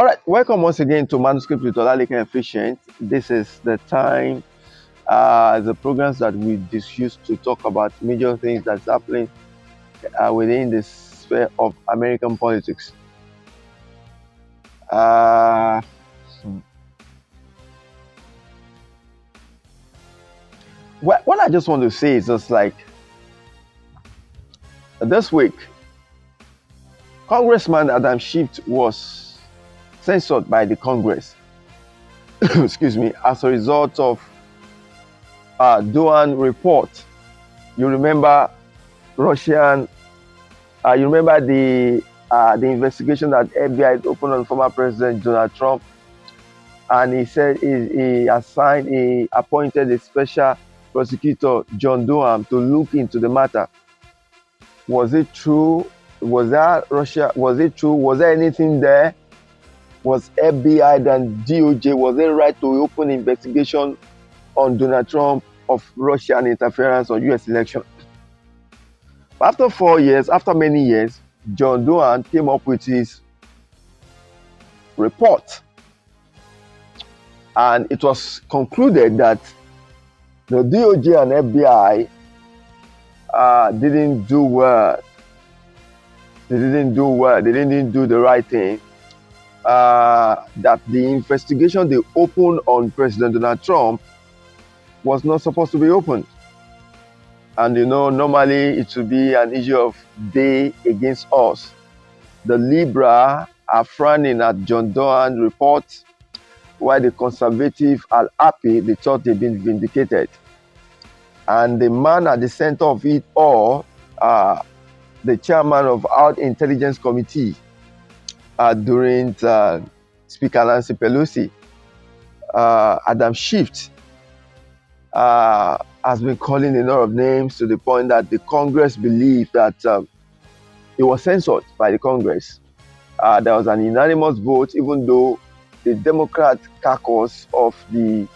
All right, welcome once again to Manuscript with Olaleke Efficient. This is the time, the programs that we use to talk about major things that's happening within the sphere of American politics. Uh, what I just want to say is just like this week, Congressman Adam Schiff was censored by the Congress, excuse me, as a result of Doan report. You remember Russian. You remember the investigation that FBI opened on former President Donald Trump, and he said he appointed a special prosecutor, John Durham, to look into the matter. Was it true? Was that Russia? Was it true? Was there anything there? Was FBI and DOJ, was it right to open investigation on Donald Trump of Russian interference on U.S. election? After 4 years, after many years, John Doan came up with his report, and it was concluded that the DOJ and FBI didn't do well. They didn't do well. They didn't do the right thing. That the investigation they opened on President Donald Trump was not supposed to be opened. And normally it should be an issue of they against us. The Libra are frowning at John Doan's report, while the conservative are happy. They thought they've been vindicated. And the man at the center of it all, the chairman of our intelligence committee during Speaker Nancy Pelosi, Adam Schiff, has been calling a lot of names to the point that the Congress believed that it was censored by the Congress. There was an unanimous vote, even though the Democrat caucus of the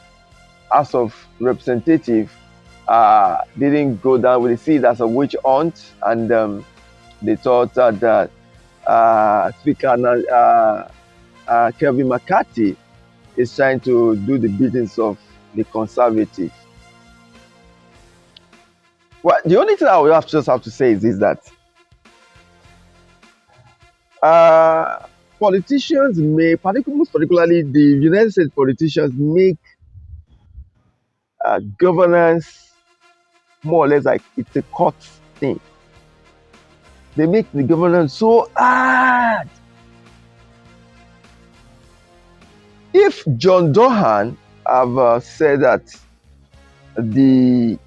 House of Representatives didn't go down with the seat as a witch hunt, and they thought that Speaker Kevin McCarthy is trying to do the biddings of the conservatives. Well, the only thing I will just have to say is that politicians may, most particularly the United States politicians, make governance more or less like it's a court thing. They make the governance so hard. If John Dohan have said that the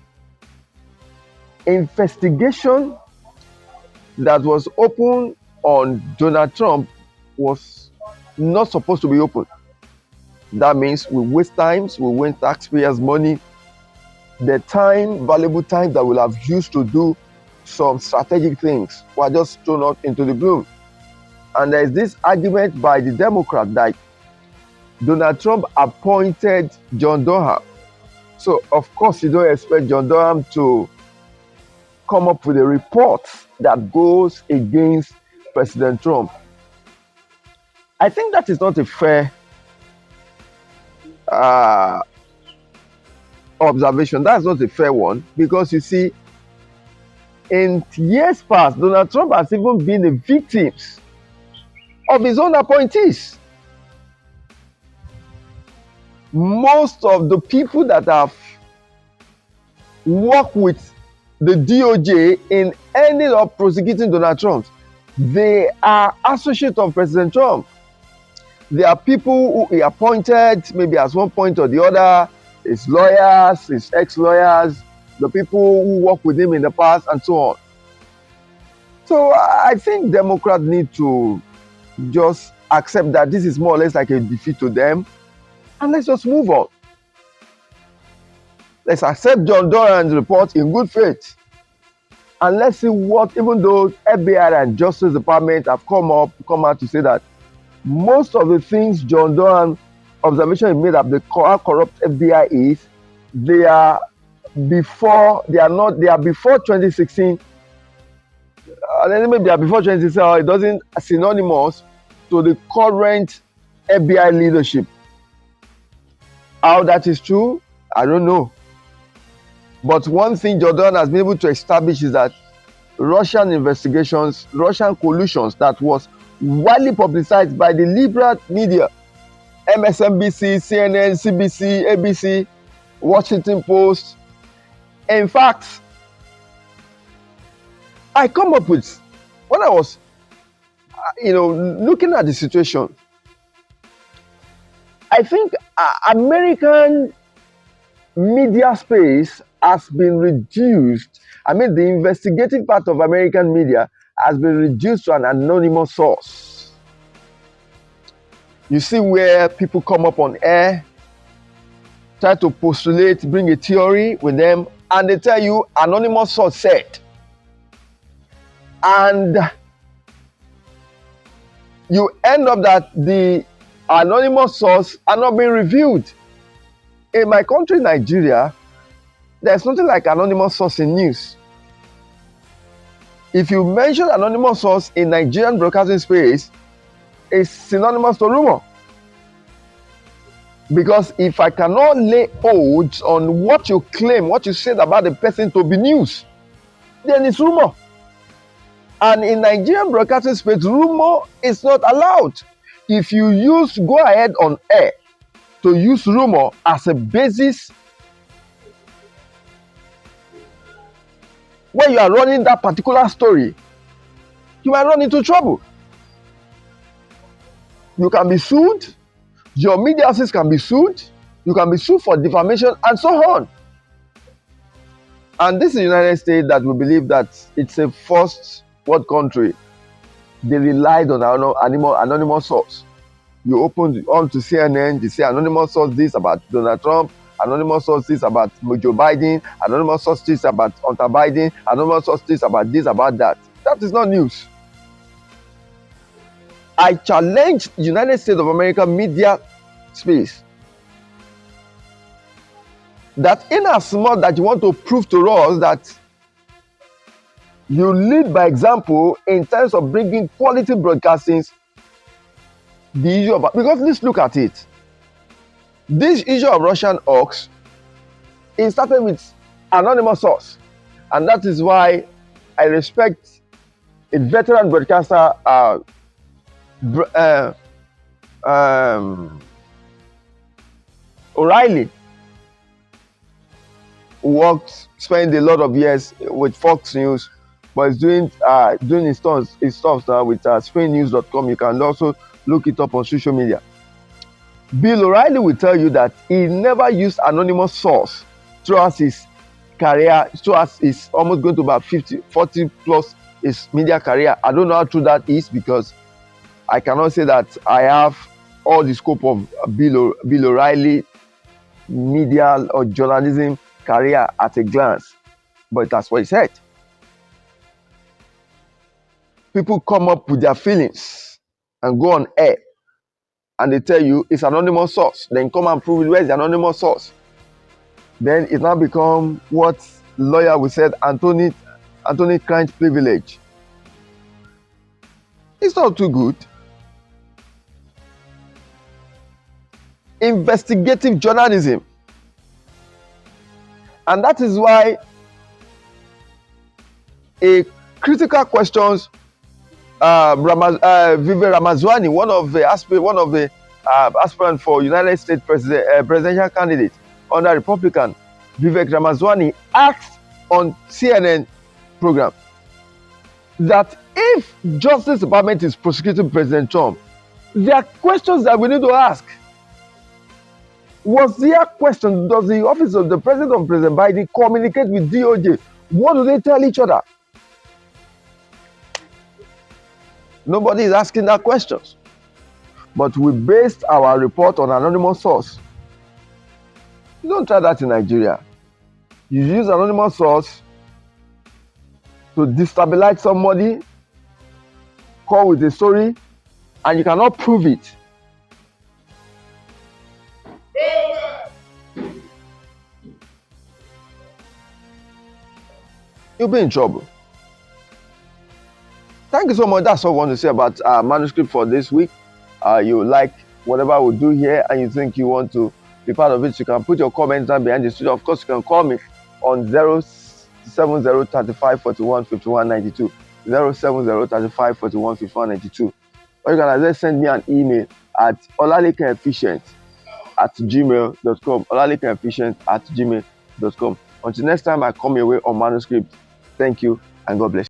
investigation that was open on Donald Trump was not supposed to be open, that means we waste times, we waste taxpayers' money, the time, valuable time that we'll have used to do some strategic things were just thrown out into the blue. And there is this argument by the Democrat that Donald Trump appointed John Durham. So, of course, you don't expect John Durham to come up with a report that goes against President Trump. I think that is not a fair observation. That's not a fair one, because you see, in years past, Donald Trump has even been a victim of his own appointees. Most of the people that have worked with the DOJ in ending up prosecuting Donald Trump, they are associates of President Trump. They are people who he appointed, maybe at one point or the other, his lawyers, his ex-lawyers, the people who worked with him in the past, and so on. So I think Democrats need to just accept that this is more or less like a defeat to them, and let's just move on. Let's accept John Doran's report in good faith, and let's see what, even though FBI and Justice Department have come out to say that most of the things John Doran observation made of how corrupt FBI is, they are before 2016. Maybe they are before 2016, or it doesn't synonymous to the current FBI leadership. How that is true, I don't know. But one thing Jordan has been able to establish is that Russian investigations, Russian collusions that was widely publicized by the liberal media, MSNBC, CNN, CBC, ABC, Washington Post. In fact, I come up with, when I was, looking at the situation, I think American media space has been reduced. I mean, the investigative part of American media has been reduced to an anonymous source. You see where people come up on air, try to postulate, bring a theory with them, and they tell you anonymous source said. And you end up that the anonymous source are not being reviewed. In my country, Nigeria, there's nothing like anonymous source in news. If you mention anonymous source in Nigerian broadcasting space, it's synonymous to rumor. Because if I cannot lay odds on what you claim, what you said about the person to be news, then it's rumor. And in Nigerian broadcasting space, rumor is not allowed. If you go ahead on air to use rumor as a basis when you are running that particular story, you might run into trouble. You can be sued, your media houses can be sued, you can be sued for defamation and so on. And this is the United States that we believe that it's a first world country. They relied on anonymous source. You open on to CNN, they say anonymous source this about Donald Trump, anonymous source this about Joe Biden, anonymous source this about Hunter Biden, anonymous source this, about that. That is not news. I challenge the United States of America media space that in as much that you want to prove to us that you lead by example in terms of bringing quality broadcasting, the issue of, because let's look at it. This issue of Russian hoax, it started with anonymous source, and that is why I respect a veteran broadcaster, O'Reilly, who spent a lot of years with Fox News, but is doing his stuff now with SpainNews.com. You can also look it up on social media. Bill O'Reilly will tell you that he never used anonymous source throughout his career, throughout his almost going to about 40 plus his media career. I don't know how true that is, because I cannot say that I have all the scope of Bill O'Reilly media or journalism career at a glance, but that's what he said. People come up with their feelings and go on air and they tell you it's anonymous source. Then come and prove it. Where's the anonymous source? Then it now become what lawyer will said Anthony Crunch privilege. It's not too good. Investigative journalism. And that is why a critical questions Vivek Ramaswamy, one of the aspirant for United States presidential candidate under Republican, Vivek Ramaswamy, asked on CNN program that if Justice Department is prosecuting President Trump, there are questions that we need to ask. Was there a question? Does the office of the President of President Biden communicate with DOJ? What do they tell each other? Nobody is asking that questions. But we based our report on anonymous source. You don't try that in Nigeria. You use anonymous source to destabilize somebody, call with a story, and you cannot prove it. You'll be in trouble. Thank you so much. That's all I want to say about our manuscript for this week. You like whatever we do here and you think you want to be part of it, you can put your comments down behind the studio. Of course, you can call me on 07035415192. 07035415192. Or you can just send me an email at olalekanefficient@gmail.com. olalekanefficient@gmail.com. Until next time I come your way on manuscript, thank you and God bless.